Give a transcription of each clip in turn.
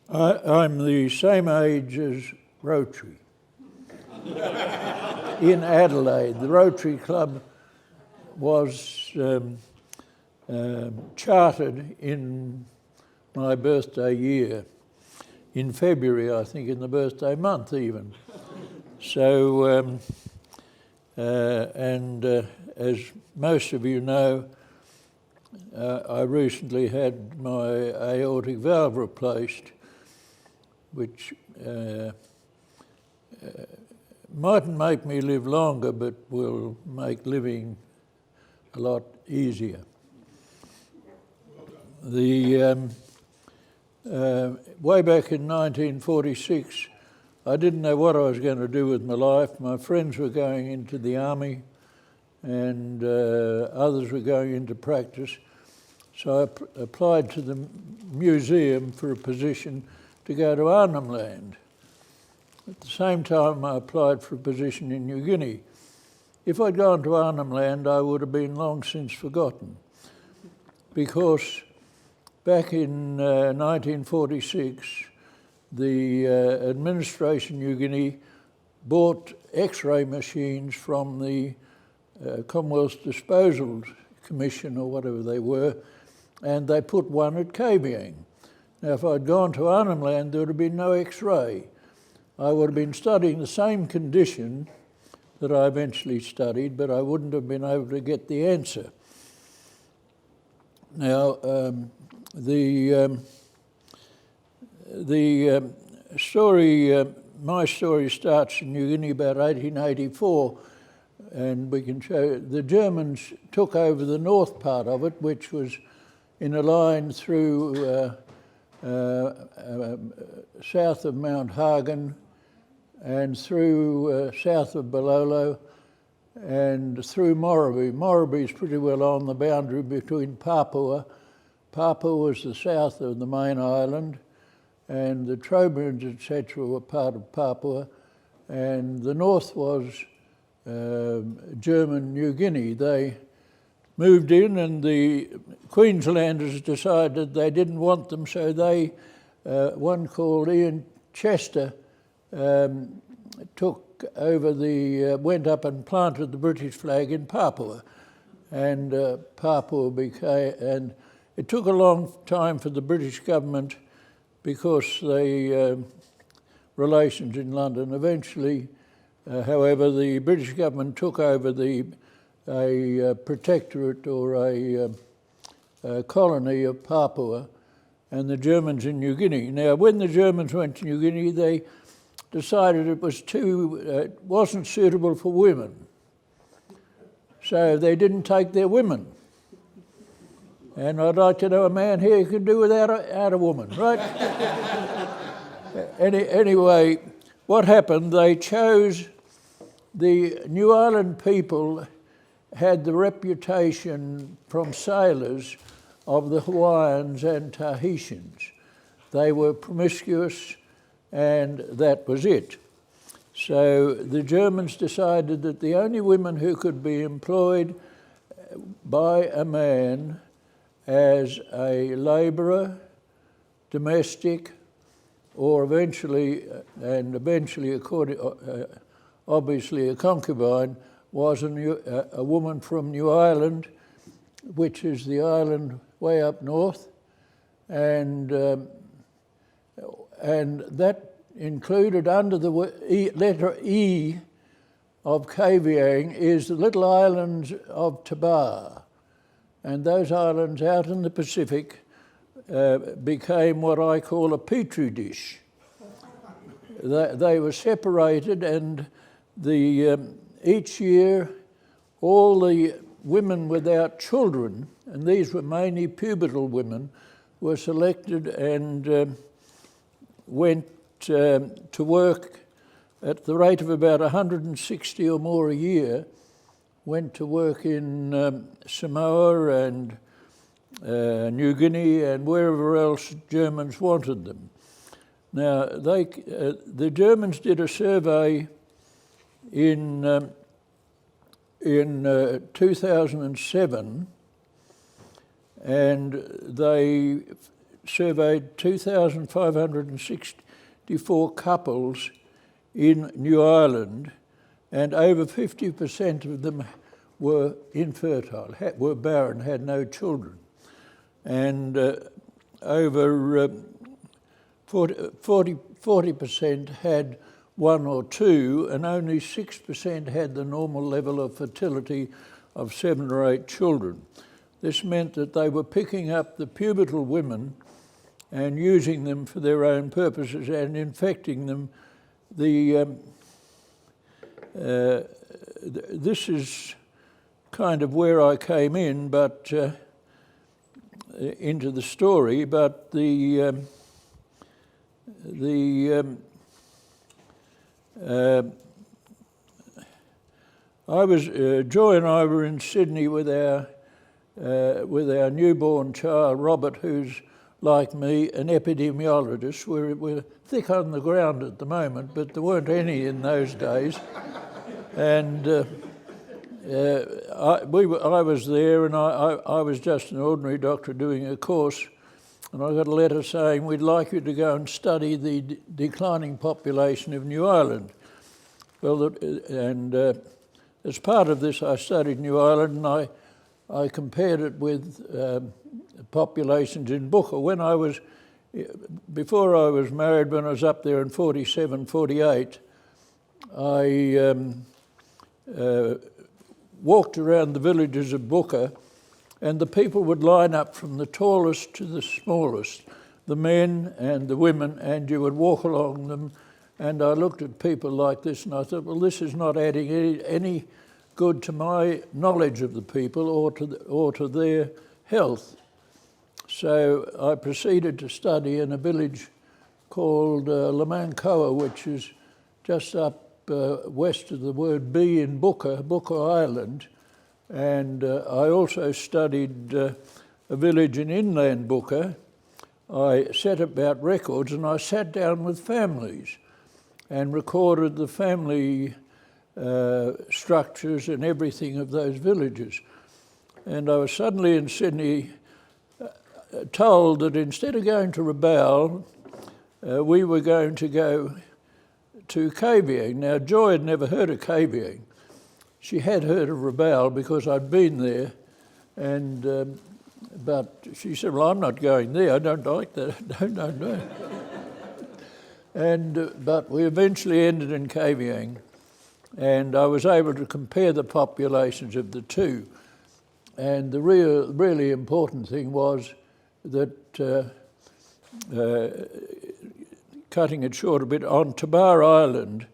I'm the same age as Rotary in Adelaide. The Rotary Club was chartered in my birthday year, in February, I think, in the birthday month even. So, as most of you know, I recently had my aortic valve replaced, which mightn't make me live longer, but will make living a lot easier. The way back in 1946, I didn't know what I was going to do with my life. My friends were going into the army, and others were going into practice. So I applied to the museum for a position to go to Arnhem Land. At the same time, I applied for a position in New Guinea. If I'd gone to Arnhem Land, I would have been long since forgotten, because back in 1946, the administration in New Guinea bought X-ray machines from the Commonwealth Disposal Commission, or whatever they were, and they put one at Kavieng. Now, if I'd gone to Arnhem Land, there would have been no X-ray. I would have been studying the same condition that I eventually studied, but I wouldn't have been able to get the answer. Now, my story starts in New Guinea about 1884, and we can show the Germans took over the north part of it, which was in a line through south of Mount Hagen and through south of Balolo and through Moribe. Moribe is pretty well on the boundary between Papua. Papua was the south of the main island, and the Trobriands, etc., were part of Papua, and the north was German New Guinea. They moved in, and the Queenslanders decided they didn't want them, so they, one called Ian Chester, took over went up and planted the British flag in Papua, and Papua became, and it took a long time for the British government, because the relations in London eventually, however, the British government took over a protectorate or a colony of Papua, and the Germans in New Guinea. Now, when the Germans went to New Guinea, they decided it wasn't suitable for women, so they didn't take their women. And I'd like to know a man here who can do without a woman, right? Anyway, what happened, they chose, the New Ireland people had the reputation from sailors of the Hawaiians and Tahitians. They were promiscuous, and that was it. So the Germans decided that the only women who could be employed by a man as a labourer, domestic, or eventually, obviously a concubine, was a woman from New Ireland, which is the island way up north, and that included, under the letter E of Kavieng, is the little islands of Tabar. And those islands out in the Pacific became what I call a petri dish. They were separated, and each year all the women without children, and these were mainly pubertal women, were selected and went to work at the rate of about 160 or more a year, went to work in Samoa and New Guinea and wherever else Germans wanted them. Now, the Germans did a survey in 2007, and they surveyed 2,564 couples in New Ireland, and over 50% of them were infertile, were barren, had no children. And over 40% had one or two, and only 6% had the normal level of fertility of 7 or 8 children. This meant that they were picking up the pubertal women and using them for their own purposes and infecting them. This is kind of where I came in, but into the story. But Joy and I were in Sydney with our newborn child, Robert, who's like me, an epidemiologist. We're thick on the ground at the moment, but there weren't any in those days. And I was there, and I was just an ordinary doctor doing a course, and I got a letter saying, we'd like you to go and study the declining population of New Ireland. Well, as part of this, I studied New Ireland, and I compared it with populations in Booker. Before I was married, when I was up there in 47, 48, I walked around the villages of Booker, and the people would line up from the tallest to the smallest, the men and the women, and you would walk along them. And I looked at people like this, and I thought, well, this is not adding any good to my knowledge of the people or to their health. So I proceeded to study in a village called Lamancoa, which is just up west of the word B in Booker Island. And I also studied a village in inland Booker. I set about records, and I sat down with families and recorded the family structures and everything of those villages. And I was suddenly in Sydney told that instead of going to Rabaul, we were going to go to cavying. Now, Joy had never heard of cavying. She had heard of Rabaul because I'd been there, and but she said, well, I'm not going there, I don't like that, no. And but we eventually ended in cavying, and I was able to compare the populations of the two. And the really important thing was that, cutting it short a bit, on Tabar Island,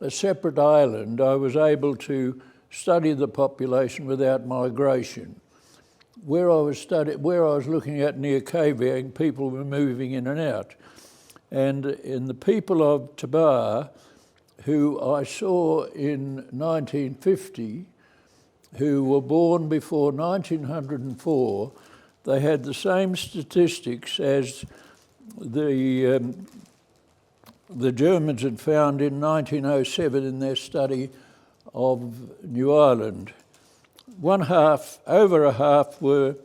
a separate island, I was able to study the population without migration. Where I was looking at near cavying, people were moving in and out. And in the people of Tabar, who I saw in 1950, who were born before 1904, they had the same statistics as the Germans had found in 1907 in their study of New Ireland. Over a half were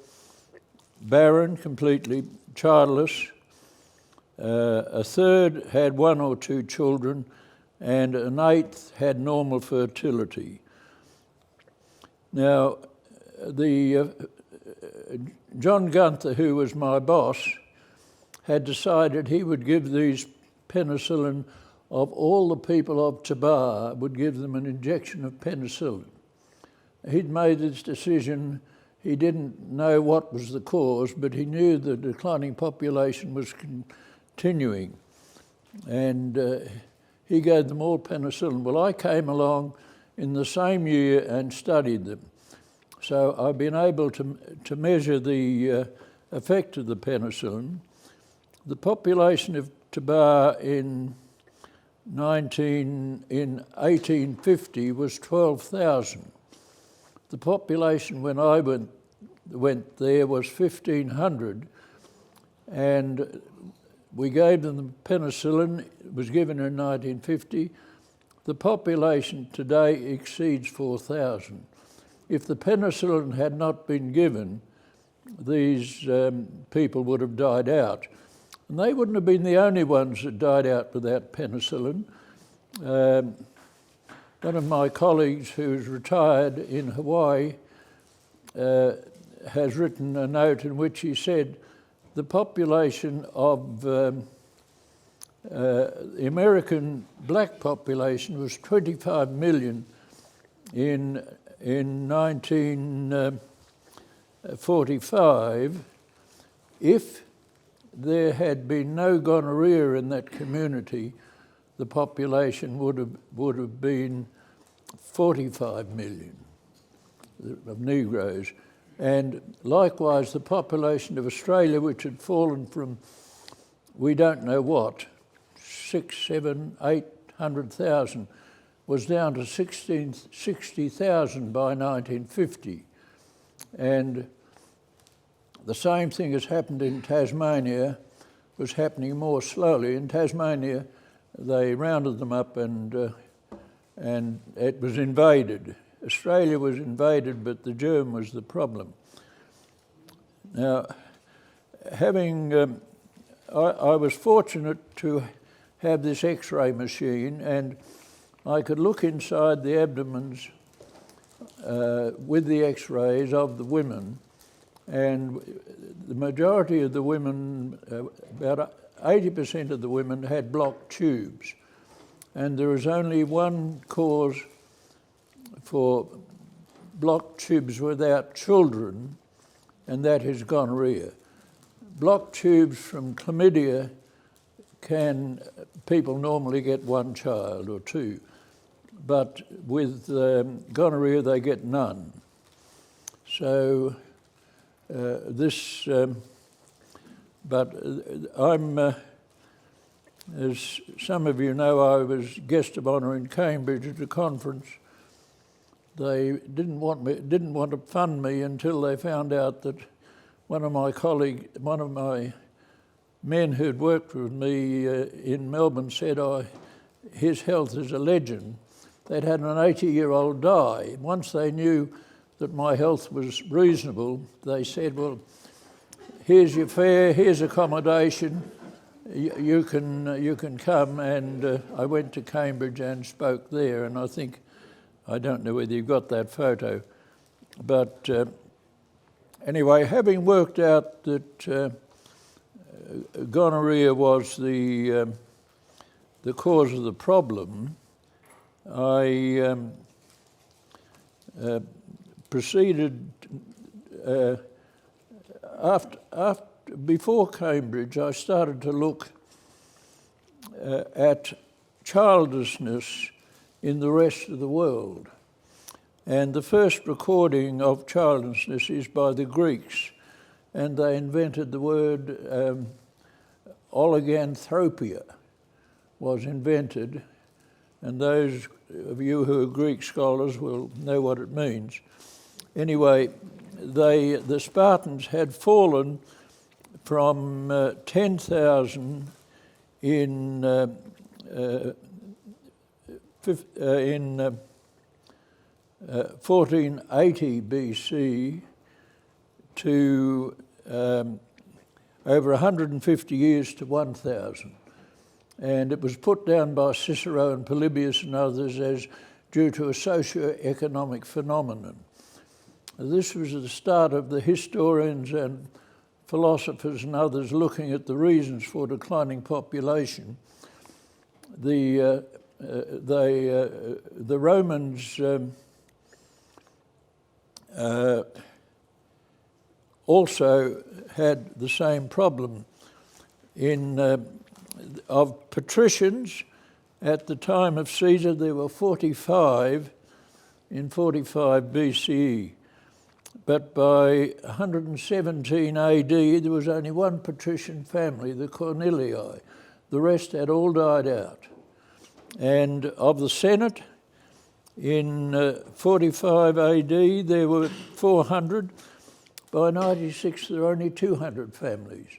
barren, completely childless. A third had 1 or 2 children, and an eighth had normal fertility. Now, John Gunther, who was my boss, had decided he would give these penicillin of all the people of Tabar, would give them an injection of penicillin. He'd made this decision. He didn't know what was the cause, but he knew the declining population was continuing. And he gave them all penicillin. Well, I came along in the same year and studied them. So I've been able to measure the effect of the penicillin. The population of Tabar in 1850 was 12,000. The population when I went there was 1,500, and we gave them the penicillin. It was given in 1950. The population today exceeds 4,000. If the penicillin had not been given, these people would have died out. And they wouldn't have been the only ones that died out without penicillin. One of my colleagues who's retired in Hawaii has written a note in which he said the population of the American black population was 25 million in 1945. If there had been no gonorrhea in that community, the population would have been 45 million of Negroes. And likewise, the population of Australia, which had fallen from we don't know what, 6, 7, 800,000, was down to 60,000 by 1950. And the same thing has happened in Tasmania, was happening more slowly. In Tasmania, they rounded them up and it was invaded. Australia was invaded, but the germ was the problem. Now, I was fortunate to have this X-ray machine, and I could look inside the abdomens with the X-rays of the women, and the majority of the women, about 80% of the women, had blocked tubes. And there is only one cause for blocked tubes without children, and that is gonorrhea. Blocked tubes from chlamydia people normally get one child or two, but with gonorrhea they get none. So but as some of you know, I was guest of honour in Cambridge at a conference. They didn't want to fund me until they found out that one of my men who'd worked with me in Melbourne said, his health is a legend. They'd had an 80-year-old die. Once they knew that my health was reasonable, they said, well, here's your fare, here's accommodation, you can come. And I went to Cambridge and spoke there, and I don't know whether you've got that photo, but anyway, having worked out that gonorrhea was the cause of the problem, I proceeded before Cambridge. I started to look at childlessness in the rest of the world. And the first recording of childlessness is by the Greeks, and they invented the word oliganthropia was invented, and those of you who are Greek scholars will know what it means. Anyway, the Spartans had fallen from 10,000 in 1480 BC to over 150 years to 1,000. And it was put down by Cicero and Polybius and others as due to a socio-economic phenomenon. This was the start of the historians and philosophers and others looking at the reasons for declining population. The Romans also had the same problem. Of patricians, at the time of Caesar, there were 45 in 45 BCE. But by 117 AD, there was only one patrician family, the Cornelii. The rest had all died out. And of the Senate, in 45 AD, there were 400. By 96, there were only 200 families.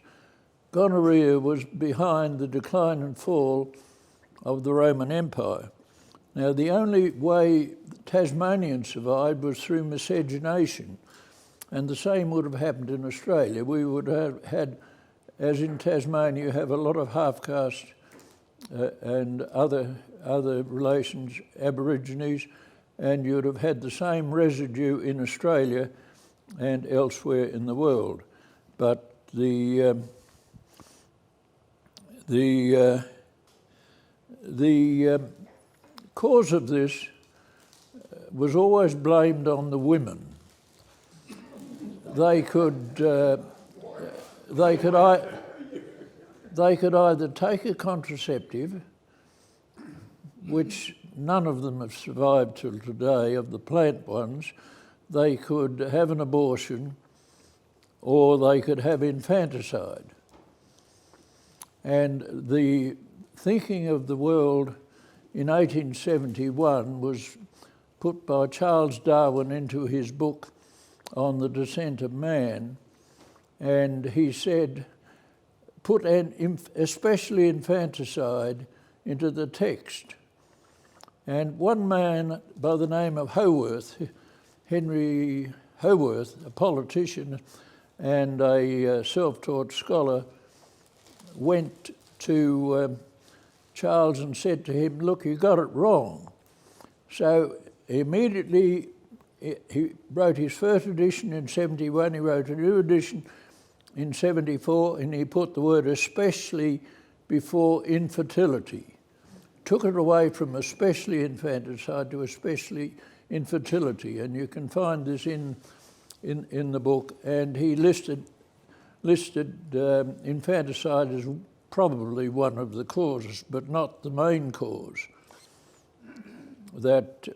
Gonorrhea was behind the decline and fall of the Roman Empire. Now, the only way Tasmanians survived was through miscegenation. And the same would have happened in Australia. We would have had, as in Tasmania, you have a lot of half-caste and other relations, Aborigines, and you'd have had the same residue in Australia and elsewhere in the world. But the cause of this was always blamed on the women. They could either take a contraceptive, which none of them have survived till today, of the plant ones. They could have an abortion, or they could have infanticide. And the thinking of the world in 1871 was put by Charles Darwin into his book on the descent of man, and he said, put especially infanticide into the text. And one man by the name of Howarth, Henry Howarth, a politician and a self-taught scholar, went to Charles and said to him, look, you got it wrong. So immediately he wrote his first edition in 71, he wrote a new edition in 74, and he put the word especially before infertility. Took it away from especially infanticide to especially infertility, and you can find this in the book. And he listed infanticide as probably one of the causes, but not the main cause. That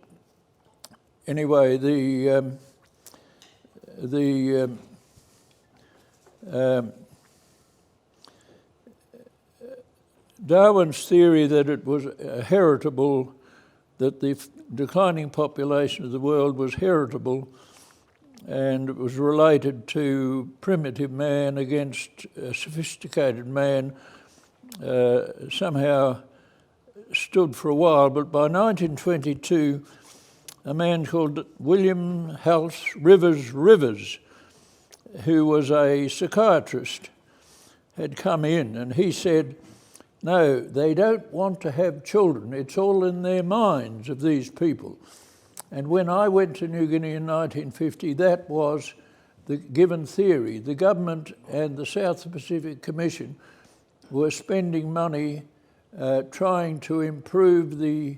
anyway, Darwin's theory that it was heritable, that the declining population of the world was heritable, and it was related to primitive man against sophisticated man, somehow stood for a while. But by 1922, a man called William House Rivers, who was a psychiatrist, had come in, and he said, no, they don't want to have children. It's all in their minds of these people. And when I went to New Guinea in 1950, that was the given theory. The government and the South Pacific Commission were spending money trying to improve the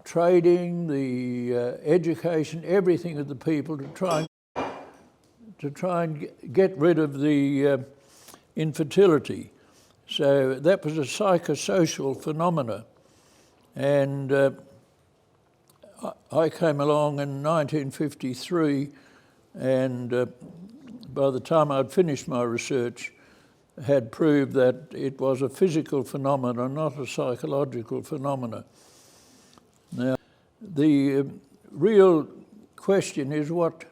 trading, the education, everything of the people to try and get rid of the infertility. So that was a psychosocial phenomena. And I came along in 1953, and by the time I'd finished my research, had proved that it was a physical phenomenon, not a psychological phenomenon. Now, the real question is what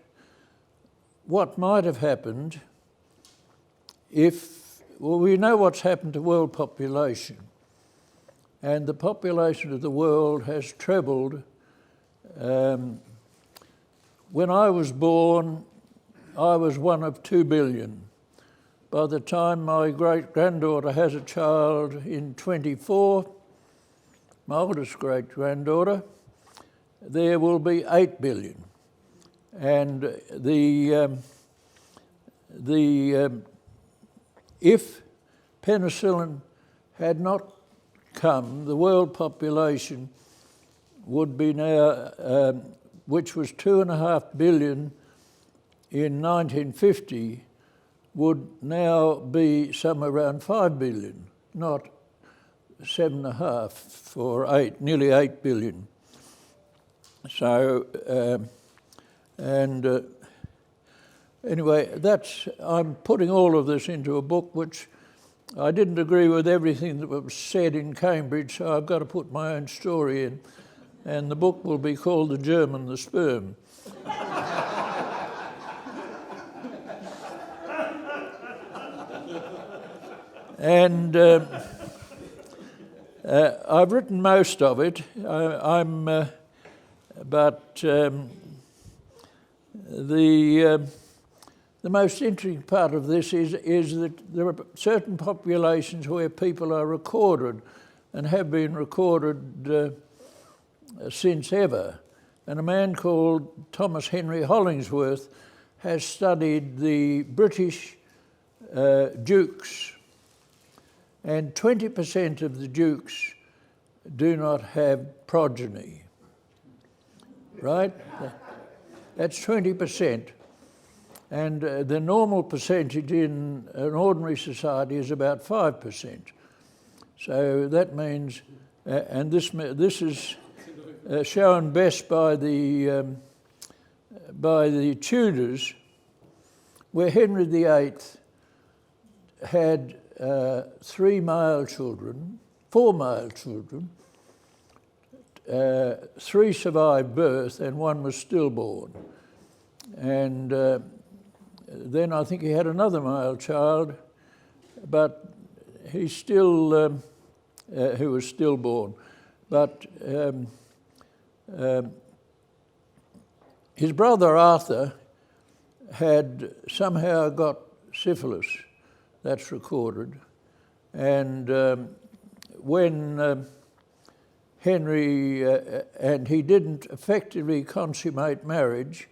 might have happened if, well, we know what's happened to world population, and the population of the world has trebled. When I was born, I was one of 2 billion. By the time my great-granddaughter has a child in 24, my oldest great-granddaughter, there will be 8 billion. And if penicillin had not come, the world population would be now, which was 2.5 billion in 1950, would now be somewhere around 5 billion, not 7.5 or 8, nearly 8 billion. So, anyway, I'm putting all of this into a book which I didn't agree with everything that was said in Cambridge, so I've got to put my own story in. And the book will be called The Germ, the Sperm. And I've written most of it. the most interesting part of this is that there are certain populations where people are recorded and have been recorded since ever. And a man called Thomas Henry Hollingsworth has studied the British dukes, and 20% of the dukes do not have progeny, right? That's 20%. And the normal percentage in an ordinary society is about 5%. So that means, and this is shown best by the Tudors, where Henry VIII had 4 male children, 3 survived birth and 1 was stillborn. And then I think he had another male child, but he still, who was stillborn. But his brother Arthur had somehow got syphilis, that's recorded. And when Henry, and he didn't effectively consummate marriage,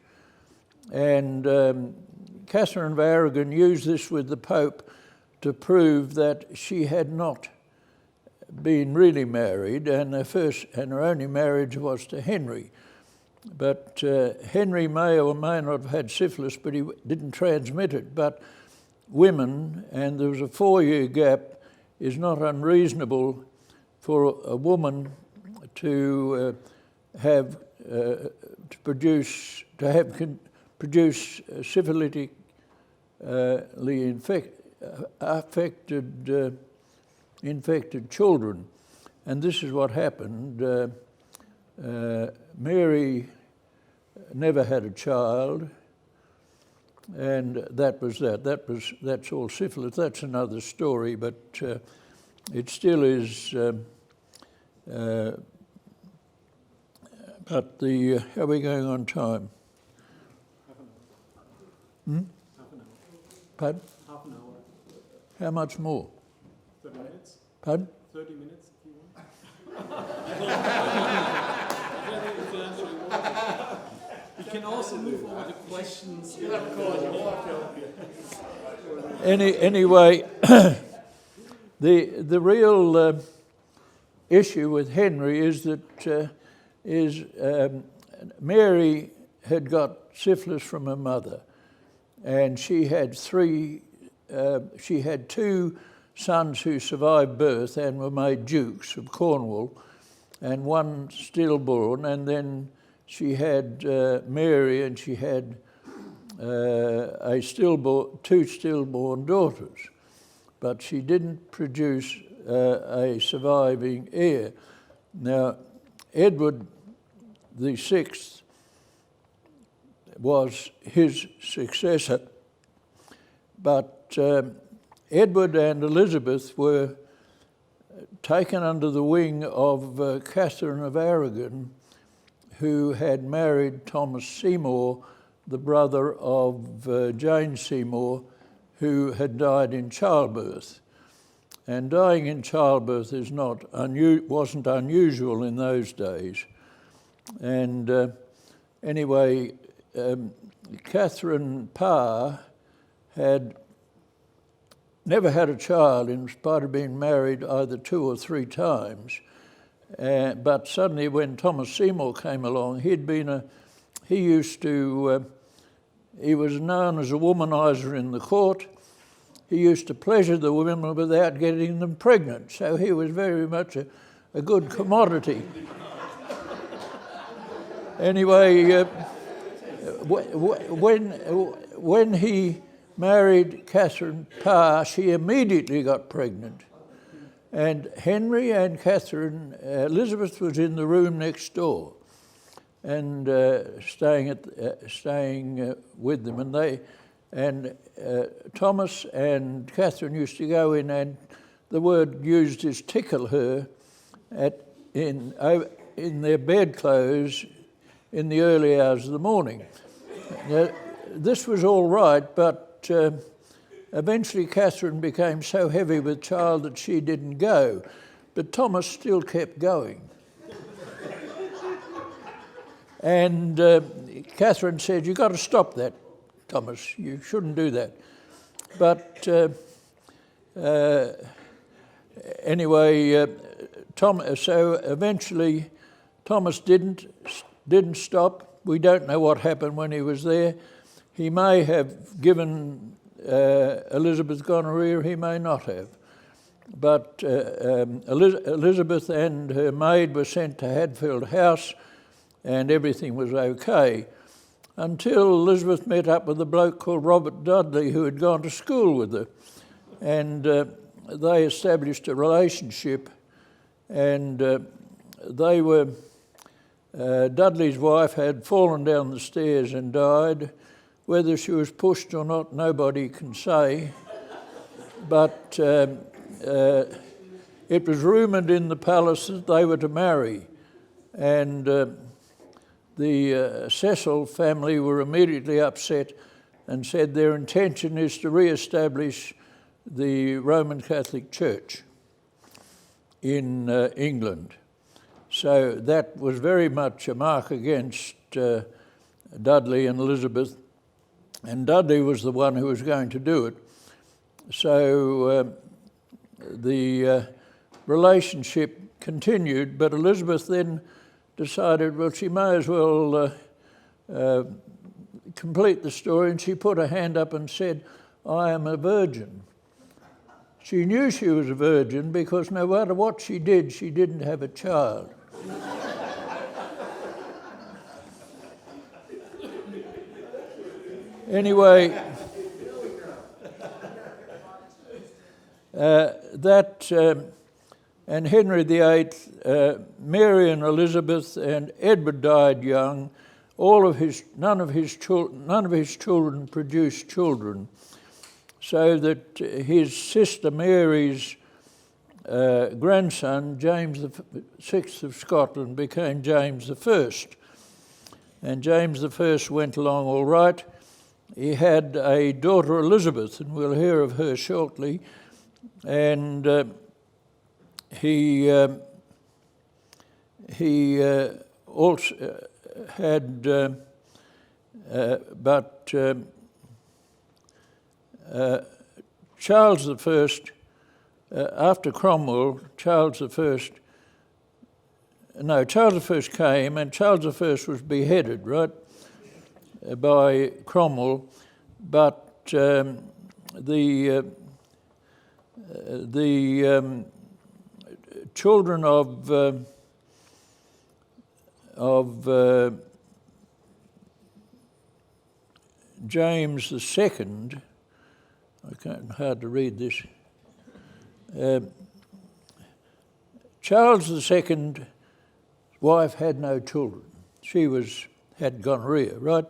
and Catherine of Aragon used this with the Pope to prove that she had not been really married, and her only marriage was to Henry. But Henry may or may not have had syphilis, but he didn't transmit it. But women, and there was a 4-year gap, is not unreasonable for a woman to produce syphilitically infected children. And this is what happened. Mary never had a child, and that was that. That's all syphilis. That's another story, but it still is. But how are we going on time? Half an hour. Pardon? Half an hour. How much more? 30 minutes. Pardon? 30 minutes if you want. You can also move over the questions. Anyway, the real issue with Henry is that Mary had got syphilis from her mother, and she had 2 sons who survived birth and were made dukes of Cornwall, and 1 stillborn, and then she had Mary, and she had 2 stillborn daughters, but she didn't produce a surviving heir. Now, Edward VI was his successor, but Edward and Elizabeth were taken under the wing of Catherine of Aragon, who had married Thomas Seymour, the brother of Jane Seymour, who had died in childbirth. And dying in childbirth wasn't unusual in those days. And anyway, Catherine Parr had never had a child in spite of being married either 2 or 3 times. But suddenly when Thomas Seymour came along, he was known as a womanizer in the court. He used to pleasure the women without getting them pregnant. So he was very much a good commodity. Anyway, when he married Catherine Parr, she immediately got pregnant. And Henry and Catherine, Elizabeth was in the room next door, and staying with them. And Thomas and Catherine used to go in, and the word used is tickle her in their bedclothes in the early hours of the morning. Now, this was all right, but eventually Catherine became so heavy with child that she didn't go, but Thomas still kept going. And Catherine said, "You've got to stop that, Thomas. You shouldn't do that." But anyway, so eventually Thomas didn't stop. We don't know what happened when he was there. He may have given Elizabeth gonorrhea, he may not have. But Elizabeth and her maid were sent to Hadfield House, and everything was okay, until Elizabeth met up with a bloke called Robert Dudley, who had gone to school with her. And they established a relationship, and they were... Dudley's wife had fallen down the stairs and died. Whether she was pushed or not, nobody can say. But it was rumoured in the palace that they were to marry, and the Cecil family were immediately upset and said their intention is to re-establish the Roman Catholic Church in England. So that was very much a mark against Dudley and Elizabeth, and Dudley was the one who was going to do it. So the relationship continued, but Elizabeth then decided, well, she may as well complete the story, and she put her hand up and said, "I am a virgin." She knew she was a virgin because no matter what she didn't have a child. Anyway, and Henry VIII, Mary and Elizabeth and Edward died young. None of his children produced children, so that his sister Mary's grandson, James VI of Scotland, became James I. And James I went along all right. He had a daughter, Elizabeth, and we'll hear of her shortly. And he also had, Charles I, after Cromwell, Charles I came, and Charles I was beheaded, right, by Cromwell, but the children of James II, hard to read this. Charles II's wife had no children. She had gonorrhea, right,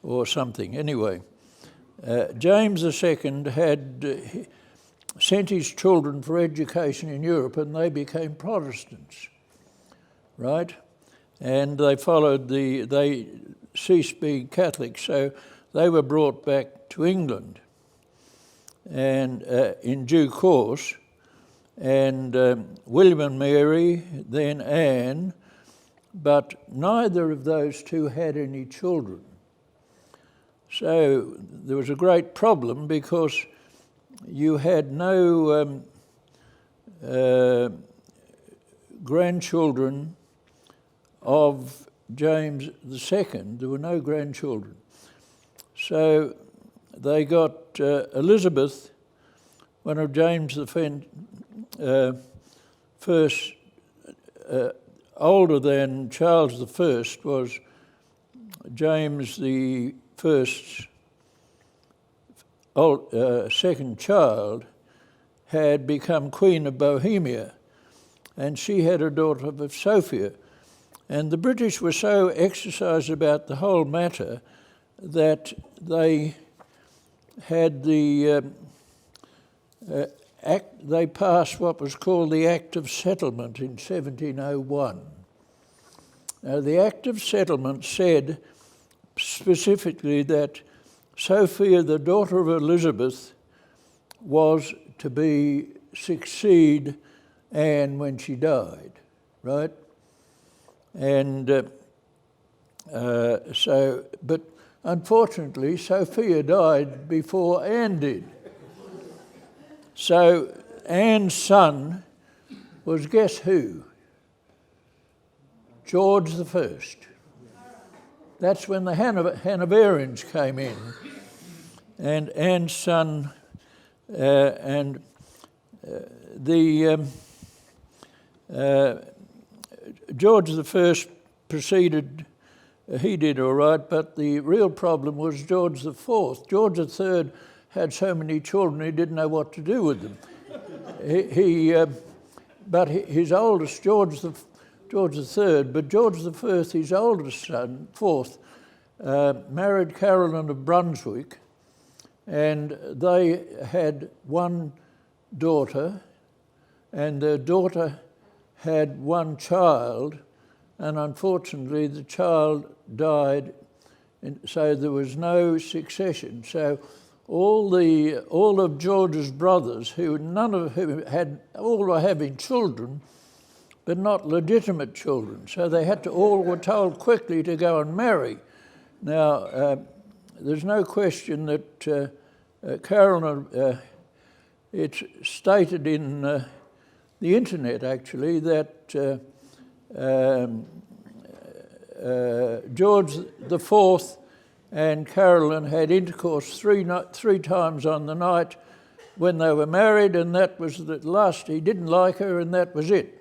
or something. Anyway, James II had sent his children for education in Europe, and they became Protestants, right? And they ceased being Catholic, so they were brought back to England, and in due course, and William and Mary, then Anne, but neither of those two had any children. So there was a great problem because you had no grandchildren of James II. There were no grandchildren. So they got Elizabeth, one of James first, older than Charles I, was James I's second child, had become Queen of Bohemia, and she had a daughter of Sophia. And the British were so exercised about the whole matter that they had they passed what was called the Act of Settlement in 1701. Now, the Act of Settlement said specifically that Sophia, the daughter of Elizabeth, was to succeed Anne when she died, right? And but unfortunately, Sophia died before Anne did. So Anne's son was, guess who? George I. That's when the Hanoverians came in. And Anne's son, George I proceeded, he did all right, but the real problem was George IV. George III had so many children he didn't know what to do with them. But his oldest, George III, but George I, his oldest son, fourth, married Caroline of Brunswick, and they had one daughter, and their daughter had one child, and unfortunately the child died, and so there was no succession. So all of George's brothers, none of whom all were having children, but not legitimate children. So they were told quickly to go and marry. Now, there's no question that Caroline, it's stated in the internet actually that George IV and Caroline had intercourse three times on the night when they were married, and that was the last. He didn't like her, and that was it.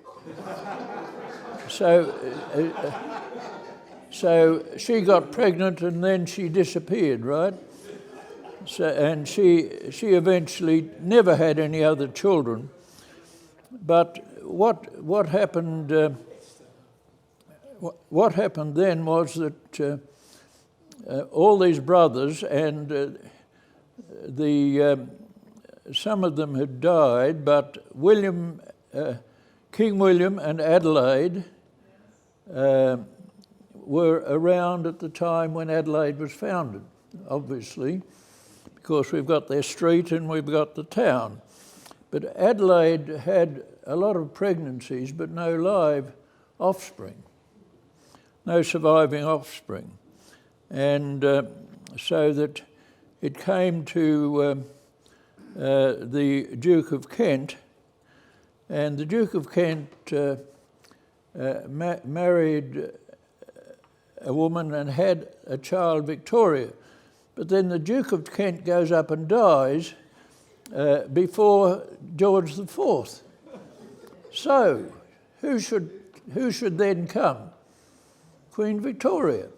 So she got pregnant, and then she disappeared, right? So, and she eventually never had any other children. But what happened? What happened then was that all these brothers and some of them had died, but King William and Adelaide were around at the time when Adelaide was founded, obviously, because we've got their street and we've got the town. But Adelaide had a lot of pregnancies, but no live offspring, no surviving offspring. And so that it came to the Duke of Kent, and the Duke of Kent married a woman and had a child, Victoria. But then the Duke of Kent goes up and dies before George IV. So who should then come? Queen Victoria.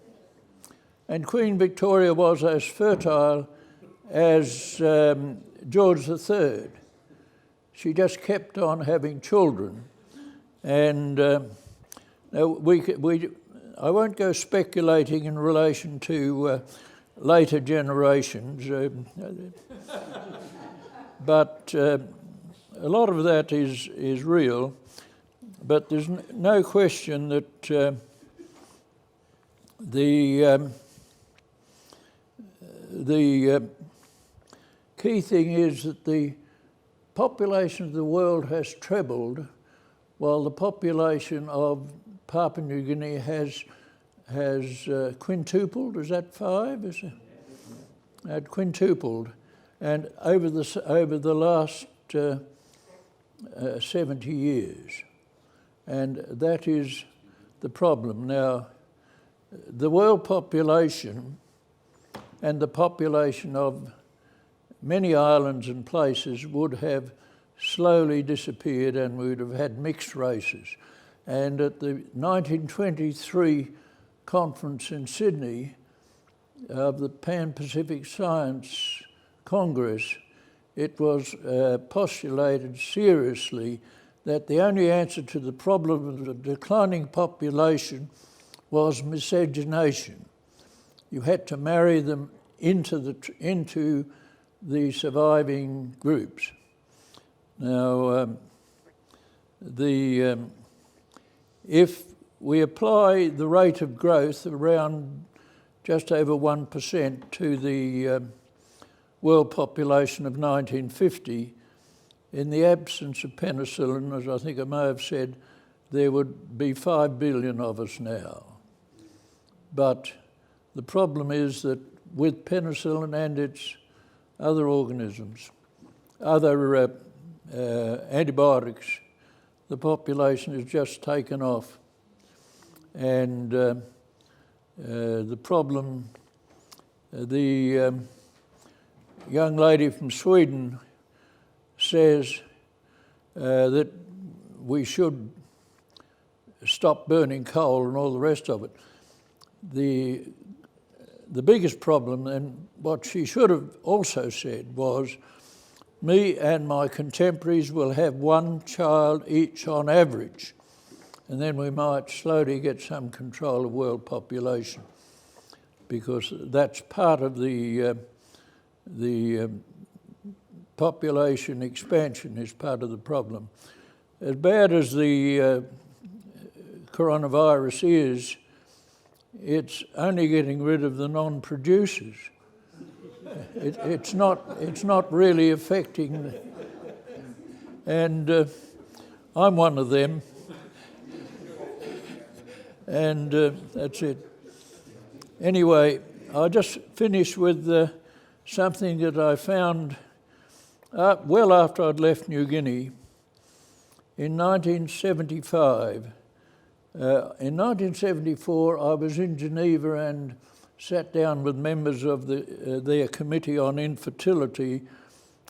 And Queen Victoria was as fertile as George III. She just kept on having children. And I won't go speculating in relation to later generations, but a lot of that is real. But there's no question that the key thing is that the population of the world has trebled, while the population of Papua New Guinea has quintupled. Is that 5? Had quintupled, and over the last 70 years, and that is the problem. Now, the world population and the population of many islands and places would have slowly disappeared, and we would have had mixed races. And at the 1923 conference in Sydney of the Pan-Pacific Science Congress, it was postulated seriously that the only answer to the problem of the declining population was miscegenation. You had to marry them into the surviving groups. Now, if we apply the rate of growth around just over 1% to the world population of 1950. In the absence of penicillin, as I think I may have said, there would be 5 billion of us now. But the problem is that with penicillin and its other organisms, other antibiotics, the population has just taken off. And the problem, the young lady from Sweden says that we should stop burning coal and all the rest of it. The biggest problem, and what she should have also said, was me and my contemporaries will have one child each on average, and then we might slowly get some control of world population, because that's part of the population expansion is part of the problem. As bad as the coronavirus is, it's only getting rid of the non-producers. It's not really affecting, and I'm one of them, and that's it. Anyway, I'll just finish with something that I found well after I'd left New Guinea. In 1975, in 1974, I was in Geneva and sat down with members of their committee on infertility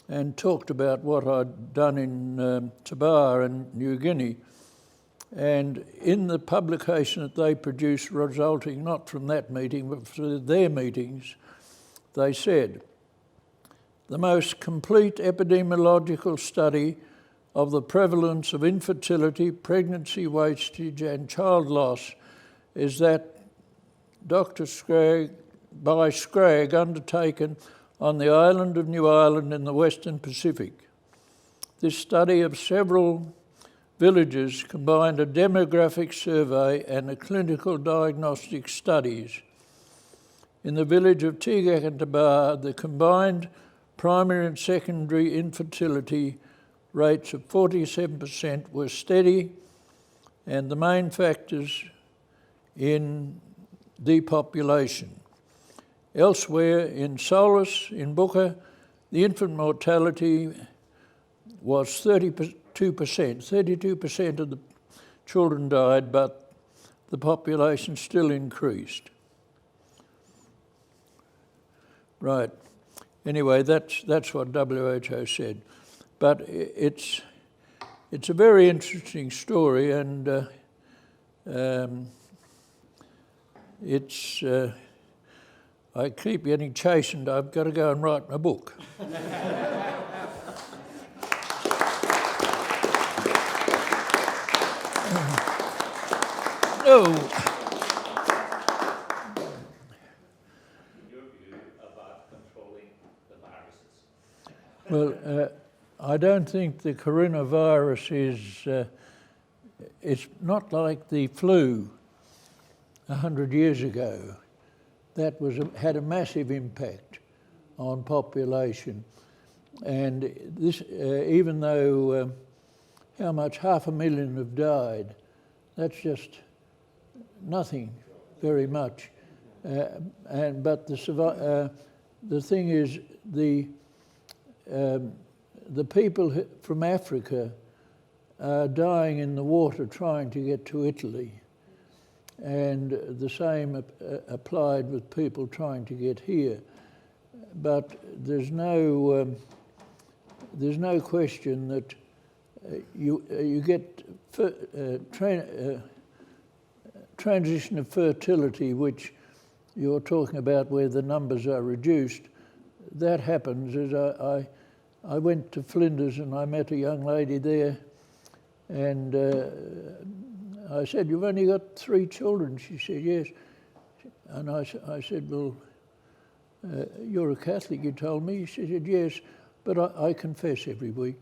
and talked about what I'd done in Tabar and New Guinea. And in the publication that they produced, resulting not from that meeting but from their meetings, they said, the most complete epidemiological study of the prevalence of infertility, pregnancy wastage and child loss is that Dr. Scragg, by Scragg, undertaken on the island of New Ireland in the Western Pacific. This study of several villages combined a demographic survey and a clinical diagnostic studies. In the village of Tigak and Tabar, the combined primary and secondary infertility rates of 47% were steady, and the main factors in depopulation. Elsewhere, in Solus, in Buka, the infant mortality was 32%. 32% of the children died, but the population still increased. Right. Anyway, that's what WHO said. But it's a very interesting story, and I keep getting chastened. I've got to go and write my book. Your view about controlling the viruses? Well, I don't think the coronavirus is, it's not like the flu 100 years ago. That had a massive impact on population. And this, even though how much, 500,000 have died, that's just nothing very much. But the thing is, the people from Africa are dying in the water trying to get to Italy. And the same applied with people trying to get here. But there's no question that you get transition of fertility, which you're talking about, where the numbers are reduced. That happens. As I went to Flinders and I met a young lady there, and I said, "You've only got 3 children?" She said, "Yes." And I said, "Well, you're a Catholic, you told me." She said, "Yes, but I confess every week."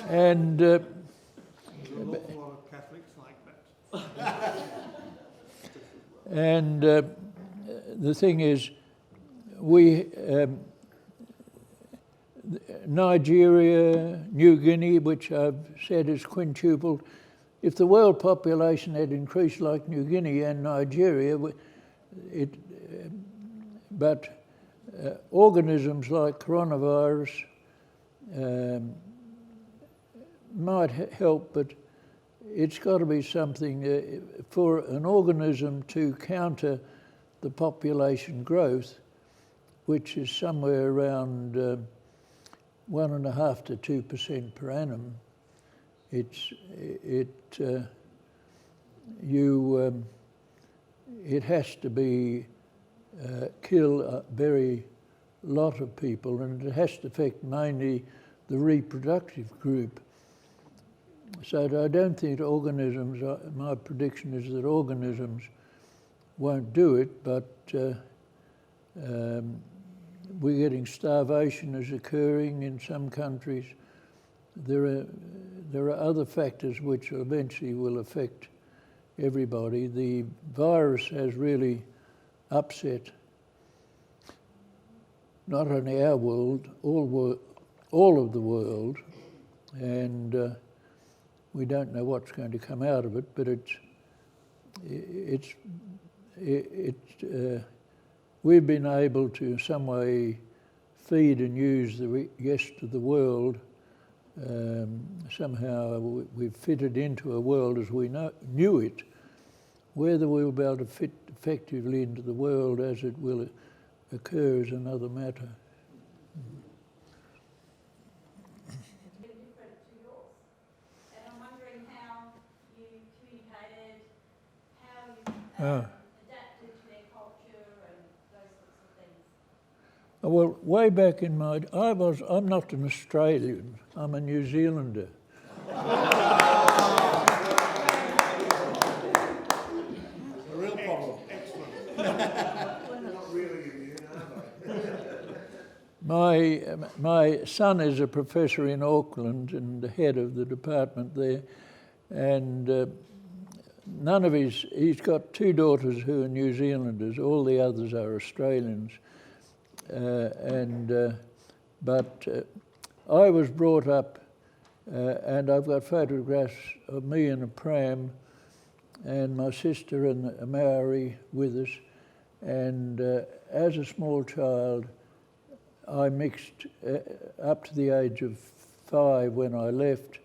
And There's an awful lot of And the thing is, we Nigeria, New Guinea, which I've said is quintupled. If the world population had increased like New Guinea and Nigeria, but organisms like coronavirus might help, but it's got to be something for an organism to counter the population growth, which is somewhere around 1.5 to 2% per annum. It has to be kill a very lot of people, and it has to affect mainly the reproductive group. So I don't think organisms, my prediction is that organisms won't do it, but we're getting starvation is occurring in some countries. There are other factors which eventually will affect everybody. The virus has really upset not only our world, all of the world, and we don't know what's going to come out of it, but we've been able to in some way feed and use the rest of the world. Somehow we've fitted into a world as we knew it. Whether we'll be able to fit effectively into the world as it will occur is another matter. It's been different to yours. And I'm wondering how you communicated, how you adapted to their culture and those sorts of things. Well, way back in I'm not an Australian, I'm a New Zealander. A real problem. Not really Indian, are they? My son is a professor in Auckland and the head of the department there, and he's got 2 daughters who are New Zealanders, all the others are Australians. But I was brought up, and I've got photographs of me in a pram and my sister and a Maori with us, and as a small child I mixed up to the age of 5 when I left.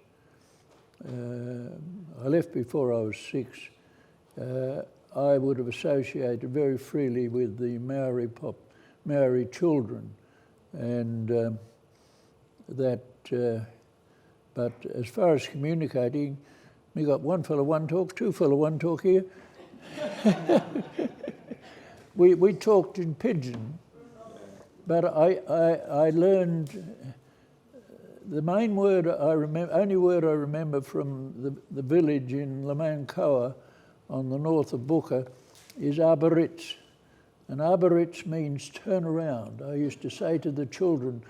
I left before I was 6. I would have associated very freely with the Maori children, and but as far as communicating, we got one fella one talk, 2 fella one talk here. we talked in pidgin, but I learned the main word only word I remember from the village in Lamankoa on the north of Booker is abaritz. And abaritz means turn around. I used to say to the children,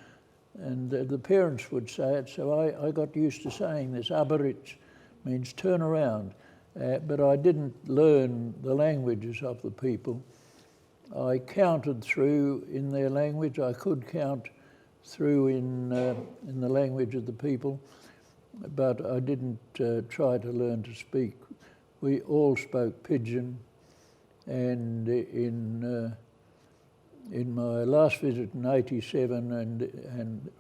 and the parents would say it, so I got used to saying this. Abaritz means turn around. But I didn't learn the languages of the people. I counted through in their language. I could count through in the language of the people, but I didn't try to learn to speak. We all spoke pidgin, and in my last visit in '87 and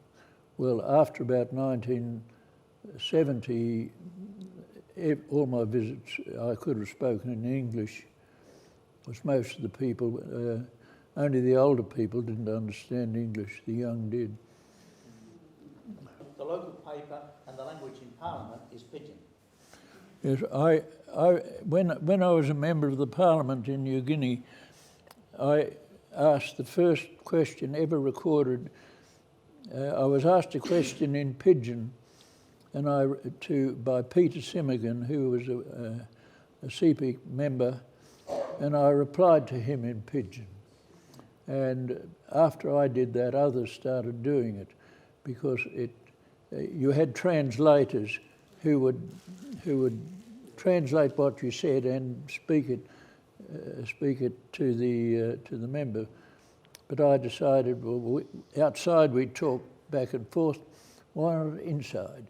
well after about 1970, all my visits I could have spoken in English, because most of the people, only the older people didn't understand English, the young did. The local paper and the language in Parliament is pidgin. Yes, when I was a member of the Parliament in New Guinea, I asked the first question ever recorded. I was asked a question in pidgin, and by Peter Simmigan, who was a CP member, and I replied to him in pidgin. And after I did that, others started doing it, because you had translators who would translate what you said and speak it speak it to the member. But I decided, well, outside we talk back and forth, why not inside?